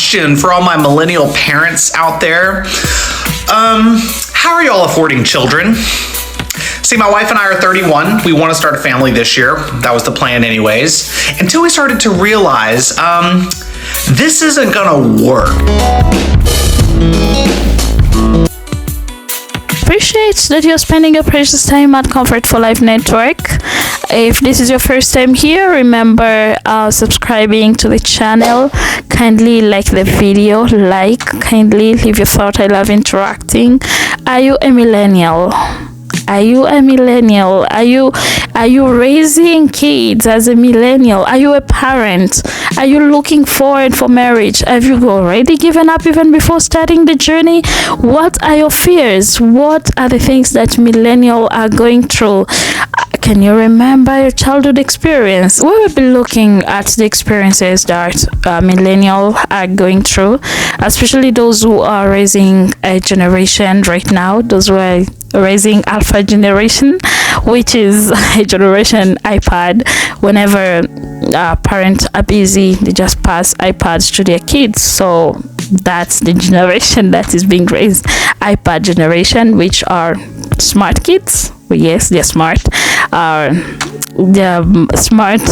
Question for all my millennial parents out there. How are y'all affording children? See, my wife and I are 31. We want to start a family this year. That was the plan anyways. Until we started to realize, this isn't gonna work. Appreciate that you're spending your precious time at Comfort for Life Network. If this is your first time here, remember subscribing to the channel. Kindly like the video, kindly leave your thought. I love interacting. Are you a millennial? Are you a millennial? Are you raising kids as a millennial? Are you a parent? Are you looking forward for marriage? Have you already given up even before starting the journey? What are your fears? What are the things that millennials are going through? Can you remember your childhood experience? We will be looking at the experiences that millennials are going through, especially those who are raising a generation right now, those who are raising alpha generation, which is a generation iPad. Whenever parents are busy, they just pass iPads to their kids. So that's the generation that is being raised, iPad generation, which are smart kids. Well, yes, they're smart. They're smart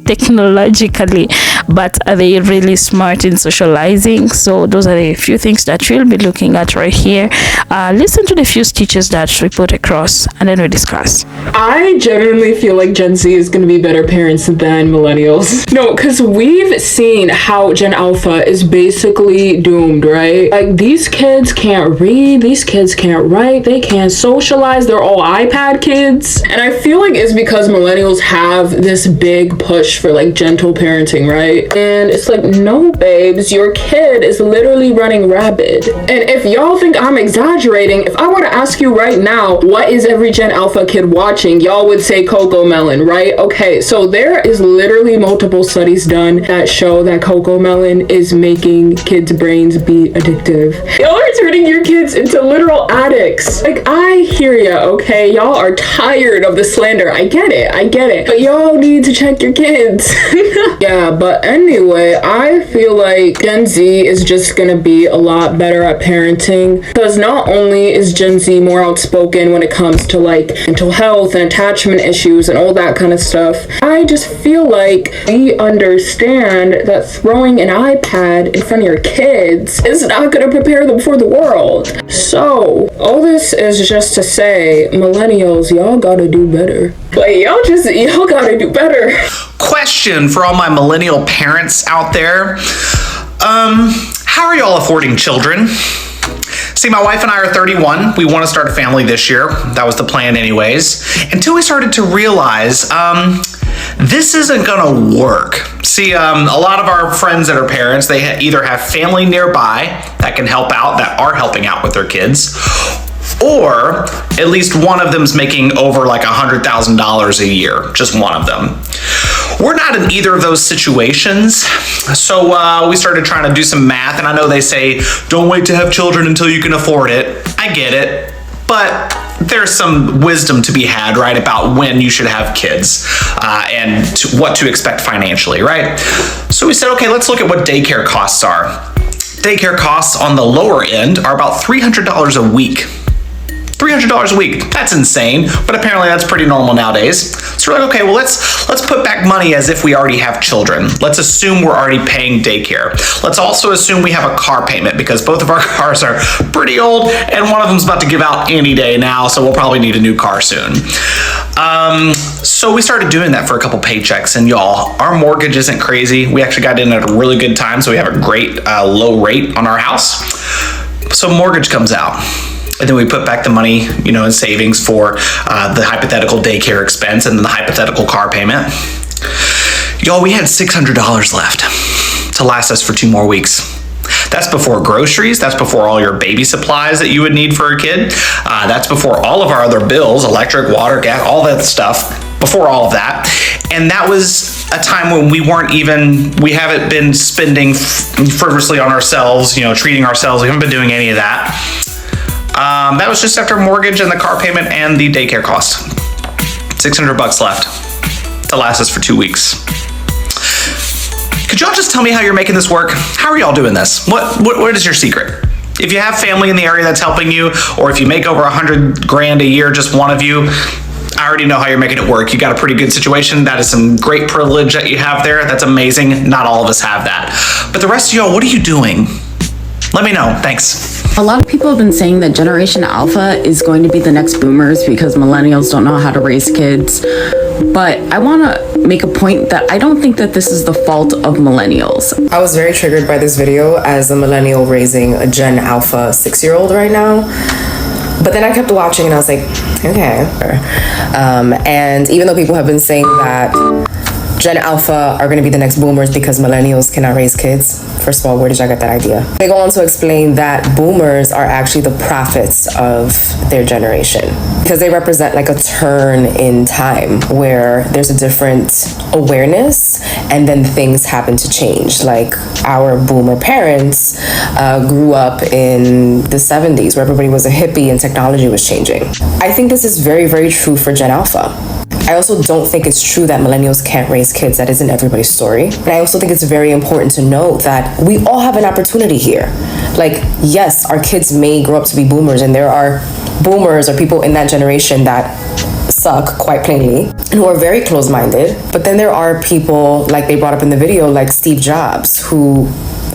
technologically, but are they really smart in socializing? So those are the few things that we'll be looking at right here. Listen to the few stitches that we put across, and then we discuss. I genuinely feel like Gen Z is going to be better parents than millennials. No, because we've seen how Gen Alpha is basically doomed, right? Like, these kids can't read, these kids can't write, they can't socialize, they're all iPad kids. And I feel like it's because millennials have this big push for like gentle parenting, right? And it's like, no babes, your kid is literally running rabid. And if y'all think I'm exaggerating, if I were to ask you right now, what is every Gen Alpha kid watching, y'all would say Coco Melon, right? Okay, so there is literally multiple studies done that show that Coco Melon is making kids' brains be addictive. Y'all are turning your kids into literal addicts. Like, I hear ya, okay? Y'all are tired of the slander. I get it. But y'all need to check your kids. Yeah, but anyway, I feel like Gen Z is just gonna be a lot better at parenting, because not only is Gen Z more outspoken when it comes to like mental health and attachment issues and all that kind of stuff, I just feel like we understand that throwing an iPad in front of your kids is not gonna prepare them for the world. So all this is just to say, millennials, y'all gotta do better. Like, y'all gotta do better. Question for all my millennial parents out there. How are y'all affording children? See, my wife and I are 31. We want to start a family this year. That was the plan anyways. Until we started to realize, this isn't gonna work. See, a lot of our friends that are parents, they either have family nearby that can help out, that are helping out with their kids, or at least one of them's making over like $100,000 a year, just one of them. We're not in either of those situations, so we started trying to do some math, and I know they say, don't wait to have children until you can afford it. I get it, but there's some wisdom to be had, right, about when you should have kids and what to expect financially, right? So we said, okay, let's look at what daycare costs are. Daycare costs on the lower end are about $300 a week. $300 a week. That's insane, but apparently that's pretty normal nowadays. So we're like, okay, well, let's put back money as if we already have children. Let's assume we're already paying daycare. Let's also assume we have a car payment, because both of our cars are pretty old and one of them's about to give out any day now, so we'll probably need a new car soon. So we started doing that for a couple paychecks, and y'all, our mortgage isn't crazy. We actually got in at a really good time, so we have a great low rate on our house. So mortgage comes out. And then we put back the money, in savings for the hypothetical daycare expense and then the hypothetical car payment. Y'all, we had $600 left to last us for 2 more weeks. That's before groceries. That's before all your baby supplies that you would need for a kid. That's before all of our other bills, electric, water, gas, all that stuff, before all of that. And that was a time when we haven't been spending frivolously on ourselves, treating ourselves. We haven't been doing any of that. That was just after mortgage and the car payment and the daycare cost. $600 left to last us for 2 weeks. Could y'all just tell me how you're making this work? How are y'all doing this? What is your secret? If you have family in the area that's helping you, or if you make over 100 grand a year, just one of you, I already know how you're making it work. You got a pretty good situation. That is some great privilege that you have there. That's amazing. Not all of us have that. But the rest of y'all, what are you doing? Let me know. Thanks. A lot of people have been saying that Generation Alpha is going to be the next boomers because millennials don't know how to raise kids. But I want to make a point that I don't think that this is the fault of millennials. I was very triggered by this video as a millennial raising a Gen Alpha 6-year-old right now. But then I kept watching and I was like, okay. And even though people have been saying that Gen Alpha are going to be the next boomers because millennials cannot raise kids, first of all, where did y'all get that idea? They go on to explain that boomers are actually the prophets of their generation because they represent like a turn in time where there's a different awareness and then things happen to change. Like our boomer parents grew up in the 70s where everybody was a hippie and technology was changing. I think this is very, very true for Gen Alpha. I also don't think it's true that millennials can't raise kids. That isn't everybody's story. And I also think it's very important to note that we all have an opportunity here. Like, yes, our kids may grow up to be boomers, and there are boomers or people in that generation that suck, quite plainly, and who are very close-minded. But then there are people, like they brought up in the video, like Steve Jobs, who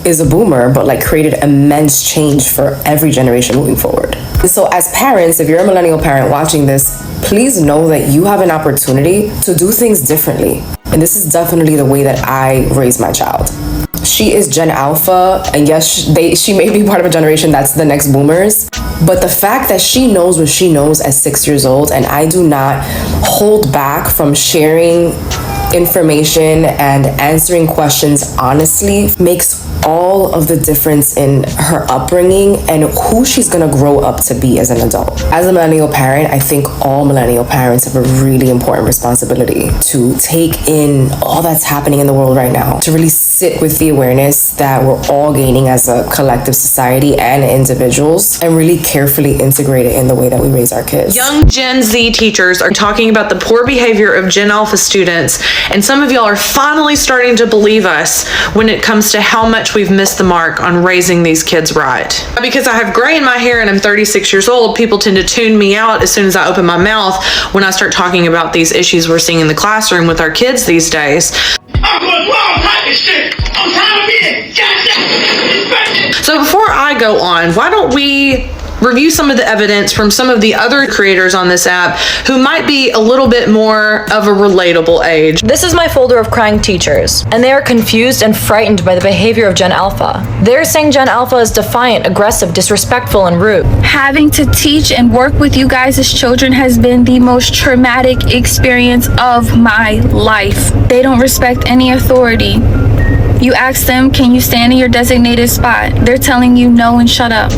is a boomer, but like created immense change for every generation moving forward. So as parents, if you're a millennial parent watching this, please know that you have an opportunity to do things differently. And this is definitely the way that I raise my child. She is Gen Alpha, and yes, she may be part of a generation that's the next boomers, but the fact that she knows what she knows at 6 years old, and I do not hold back from sharing information and answering questions honestly, makes all of the difference in her upbringing and who she's gonna grow up to be as an adult. As a millennial parent, I think all millennial parents have a really important responsibility to take in all that's happening in the world right now, to really sit with the awareness that we're all gaining as a collective society and individuals, and really carefully integrate it in the way that we raise our kids. Young Gen Z teachers are talking about the poor behavior of Gen Alpha students, and some of y'all are finally starting to believe us when it comes to how much we've missed the mark on raising these kids right. Because I have gray in my hair and I'm 36 years old, people tend to tune me out as soon as I open my mouth when I start talking about these issues we're seeing in the classroom with our kids these days. I'm going through all type of shit. I'm tired of being goddamn. So before I go on, why don't we review some of the evidence from some of the other creators on this app who might be a little bit more of a relatable age. This is my folder of crying teachers, and they are confused and frightened by the behavior of Gen Alpha. They're saying Gen Alpha is defiant, aggressive, disrespectful, and rude. Having to teach and work with you guys as children has been the most traumatic experience of my life. They don't respect any authority. You ask them, can you stand in your designated spot? They're telling you no and shut up.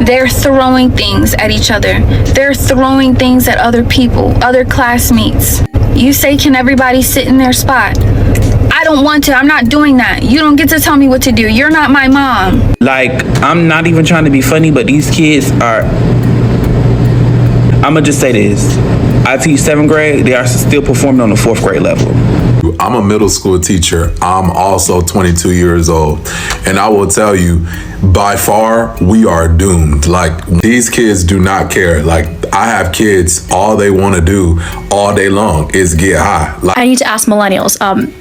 They're throwing things at each other. They're throwing things at other people, other classmates. You say, can everybody sit in their spot? I don't want to. I'm not doing that. You don't get to tell me what to do. You're not my mom. Like, I'm not even trying to be funny, but these kids are... I'm gonna just say this. I teach 7th grade. They are still performing on the 4th grade level. I'm a middle school teacher. I'm also 22 years old. And I will tell you, by far, we are doomed. Like, these kids do not care. Like, I have kids, all they want to do all day long is get high. I need to ask millennials,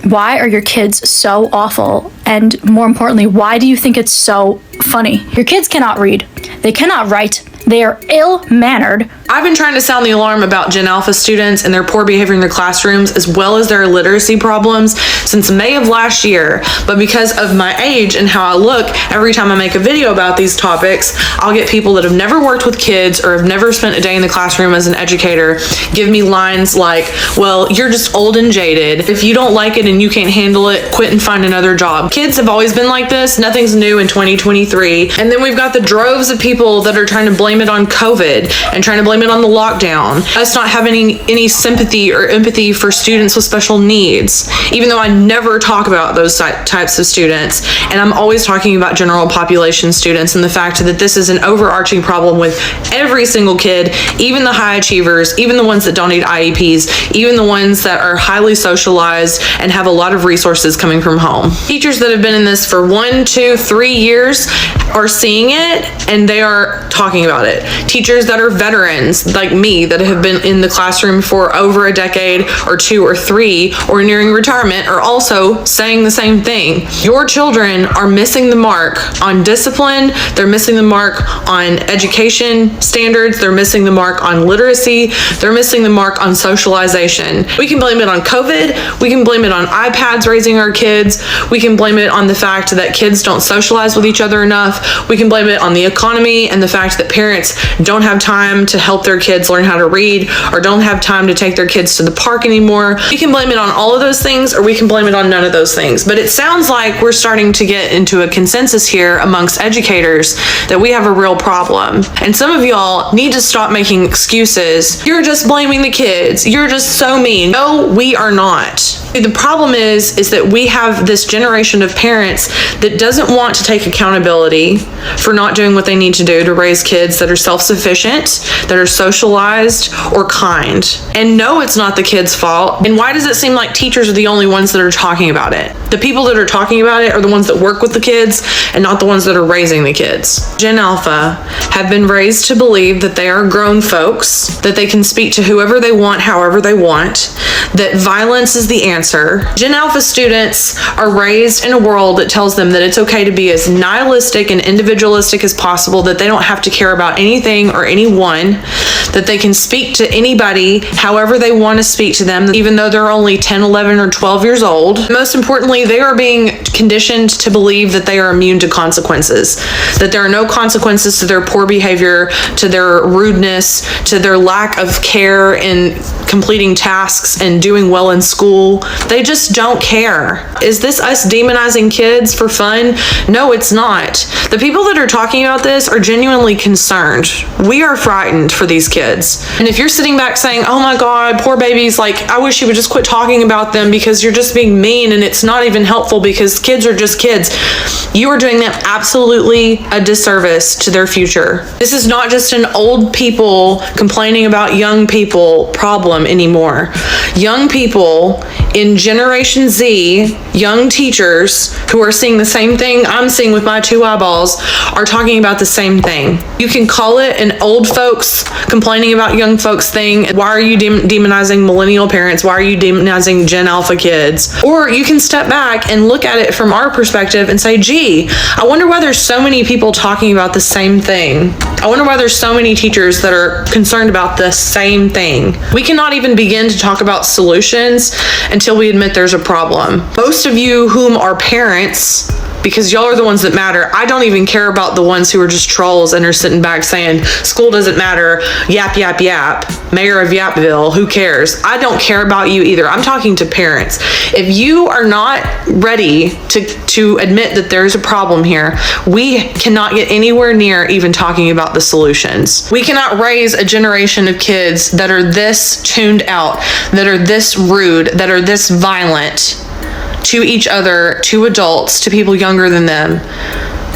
why are your kids so awful? And more importantly, why do you think it's so funny? Your kids cannot read. They cannot write. They are ill-mannered. I've been trying to sound the alarm about Gen Alpha students and their poor behavior in their classrooms, as well as their literacy problems, since May of last year. But because of my age and how I look, every time I make a video about these topics, I'll get people that have never worked with kids or have never spent a day in the classroom as an educator give me lines like, well, you're just old and jaded. If you don't like it and you can't handle it, quit and find another job. Kids have always been like this. Nothing's new in 2023. And then we've got the droves of people that are trying to blame it on COVID and trying to blame blame it on the lockdown, us not having any sympathy or empathy for students with special needs, even though I never talk about those types of students. And I'm always talking about general population students and the fact that this is an overarching problem with every single kid, even the high achievers, even the ones that don't need IEPs, even the ones that are highly socialized and have a lot of resources coming from home. Teachers that have been in this for 1, 2, 3 years are seeing it and they are talking about it. Teachers that are veterans like me that have been in the classroom for over a decade or 2 or 3 or nearing retirement are also saying the same thing. Your children are missing the mark on discipline, they're missing the mark on education standards, they're missing the mark on literacy, they're missing the mark on socialization. We can blame it on COVID, we can blame it on iPads raising our kids, we can blame it on the fact that kids don't socialize with each other enough, we can blame it on the economy and the fact that parents don't have time to help their kids learn how to read or don't have time to take their kids to the park anymore. We can blame it on all of those things or we can blame it on none of those things. But it sounds like we're starting to get into a consensus here amongst educators that we have a real problem. And some of y'all need to stop making excuses. You're just blaming the kids. You're just so mean. No, we are not. The problem is that we have this generation of parents that doesn't want to take accountability for not doing what they need to do to raise kids that are self-sufficient, that are socialized, or kind. And no, it's not the kids' fault. And why does it seem like teachers are the only ones that are talking about it? The people that are talking about it are the ones that work with the kids and not the ones that are raising the kids. Gen Alpha have been raised to believe that they are grown folks, that they can speak to whoever they want, however they want, that violence is the answer. Gen Alpha students are raised in a world that tells them that it's okay to be as nihilistic and individualistic as possible, that they don't have to care about anything or anyone, that they can speak to anybody however they want to speak to them, even though they're only 10, 11, or 12 years old. Most importantly, they are being conditioned to believe that they are immune to consequences, that there are no consequences to their poor behavior, to their rudeness, to their lack of care in completing tasks and doing well in school. They just don't care. Is this us demonizing kids for fun? No, it's not. The people that are talking about this are genuinely concerned. We are frightened for these kids. And if you're sitting back saying, oh my God, poor babies, like, I wish you would just quit talking about them because you're just being mean and it's not even helpful because kids are just kids, you are doing them absolutely a disservice to their future. This is not just an old people complaining about young people problem anymore. Young people in Generation Z, young teachers who are seeing the same thing I'm seeing with my 2 eyeballs are talking about the same thing. You can call it an old folks complaining about young folks thing. Why are you demonizing millennial parents? Why are you demonizing Gen Alpha kids? Or you can step back and look at it from our perspective and say, gee, I wonder why there's so many people talking about the same thing. I wonder why there's so many teachers that are concerned about the same thing. We cannot even begin to talk about solutions until we admit there's a problem. Most of you whom are parents, because y'all are the ones that matter. I don't even care about the ones who are just trolls and are sitting back saying, school doesn't matter, yap, yap, yap, mayor of Yapville, who cares? I don't care about you either. I'm talking to parents. If you are not ready to admit that there's a problem here, we cannot get anywhere near even talking about the solutions. We cannot raise a generation of kids that are this tuned out, that are this rude, that are this violent to each other, to adults, to people younger than them.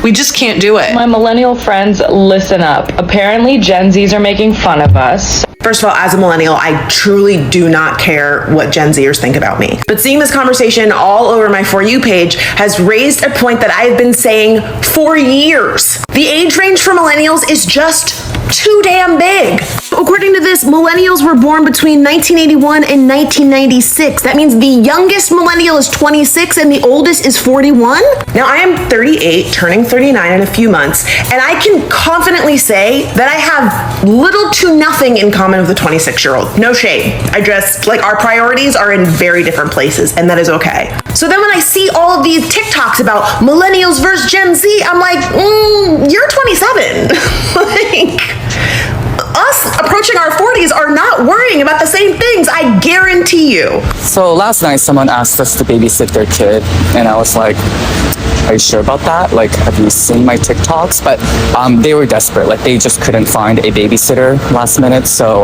We just can't do it. My millennial friends, listen up. Apparently Gen Zs are making fun of us. First of all, as a millennial, I truly do not care what Gen Zers think about me. But seeing this conversation all over my For You page has raised a point that I've been saying for years. The age range for millennials is just too damn big. According to this, millennials were born between 1981 and 1996. That means the youngest millennial is 26 and the oldest is 41. Now I am 38, turning 39 in a few months, and I can confidently say that I have little to nothing in common with a 26-year-old. No shade. Our priorities are in very different places, and that is okay. So then when I see all of these TikToks about millennials versus Gen Z, I'm like, you're 27. Us approaching our 40s are not worried arguing about the same things, I guarantee you. So last night, someone asked us to babysit their kid, and I was like, are you sure about that? Like, have you seen my TikToks? But they were desperate. Like, they just couldn't find a babysitter last minute. So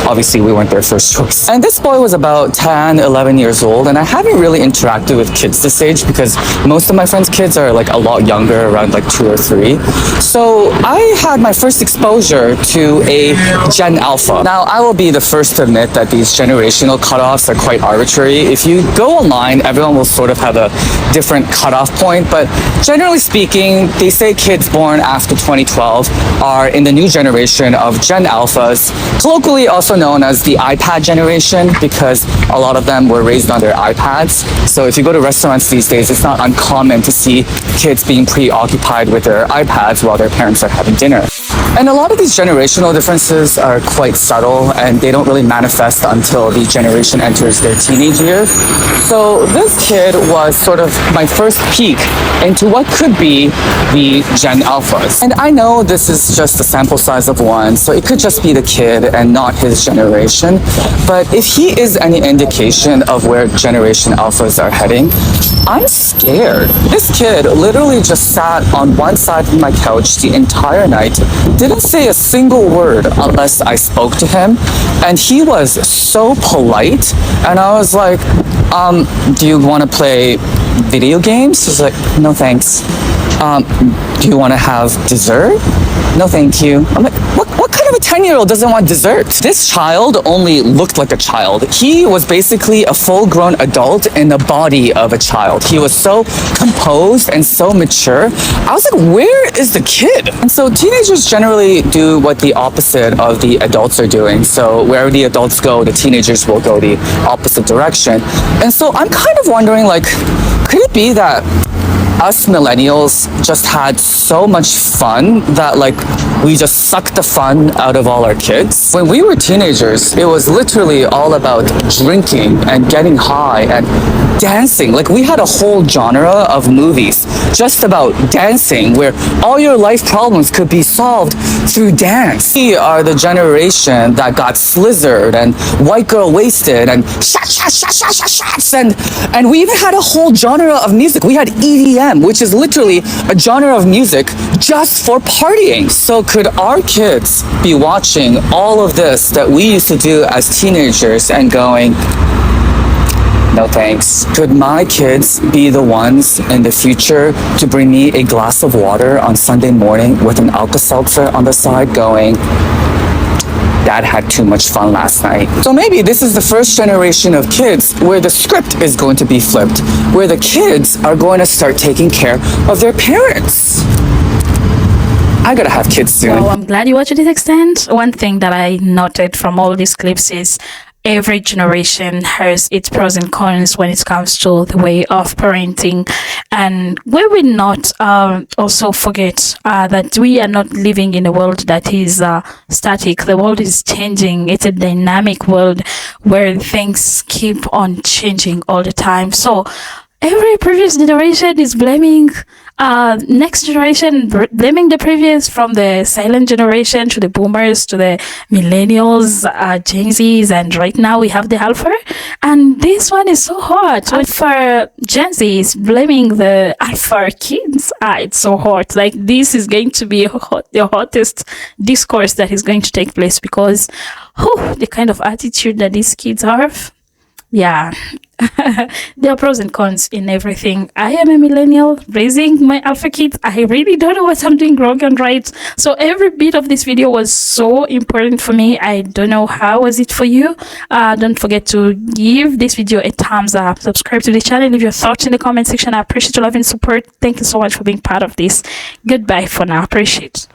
obviously, we weren't their first choice. And this boy was about 10, 11 years old. And I haven't really interacted with kids this age because most of my friends' kids are like a lot younger, around like 2 or 3. So I had my first exposure to a Gen Alpha. Now, I will be the first to admit that these generational cutoffs are quite arbitrary. If you go online, everyone will sort of have a different cutoff point. But generally speaking, they say kids born after 2012 are in the new generation of Gen Alphas, colloquially also known as the iPad generation, because a lot of them were raised on their iPads. So if you go to restaurants these days, it's not uncommon to see kids being preoccupied with their iPads while their parents are having dinner. And a lot of these generational differences are quite subtle, and they don't really manifest until the generation enters their teenage years. So this kid was sort of my first peek into what could be the Gen Alphas. And I know this is just a sample size of 1, so it could just be the kid and not his generation. But if he is any indication of where Generation Alphas are heading, I'm scared. This kid literally just sat on one side of my couch the entire night, didn't say a single word unless I spoke to him, and he was so polite, and I was like, do you want to play video games? He's like, no thanks. Do you want to have dessert? No thank you. I'm like, what kind of a 10-year-old doesn't want dessert? This child only looked like a child. He was basically a full-grown adult in the body of a child. He was so composed and so mature. I was like, where is the kid? And so teenagers generally do what the opposite of the adults are doing. So wherever the adults go, the teenagers will go the opposite direction. And so I'm kind of wondering, like, could it be that us millennials just had so much fun that like we just sucked the fun out of all our kids? When we were teenagers, it was literally all about drinking and getting high and dancing. Like we had a whole genre of movies just about dancing where all your life problems could be solved through dance. We are the generation that got slizzard and white girl wasted and shots and we even had a whole genre of music. We had EDM, which is literally a genre of music just for partying. So could our kids be watching all of this that we used to do as teenagers and going, no thanks? Could my kids be the ones in the future to bring me a glass of water on Sunday morning with an Alka-Seltzer on the side going, Dad had too much fun last night? So maybe this is the first generation of kids where the script is going to be flipped, where the kids are going to start taking care of their parents. I gotta have kids soon. Well, I'm glad you watched to this extent. One thing that I noted from all these clips is every generation has its pros and cons when it comes to the way of parenting, and we will not also forget that we are not living in a world that is static. The world is changing. It's a dynamic world where things keep on changing all the time. So every previous generation is blaming next generation, blaming the previous, from the silent generation to the boomers to the millennials, Gen Zs, and right now we have the alpha, and this one is so hot. For Gen Zs blaming the alpha kids, it's so hot. Like this is going to be the hottest discourse that is going to take place, because the kind of attitude that these kids have, yeah. There are pros and cons in everything. I am a millennial raising my alpha kids. I really don't know what I'm doing wrong and right. So every bit of this video was so important for me. I don't know how was it for you. Don't forget to give this video a thumbs up. Subscribe to the channel. Leave your thoughts in the comment section. I appreciate your love and support. Thank you so much for being part of this. Goodbye for now. Appreciate it.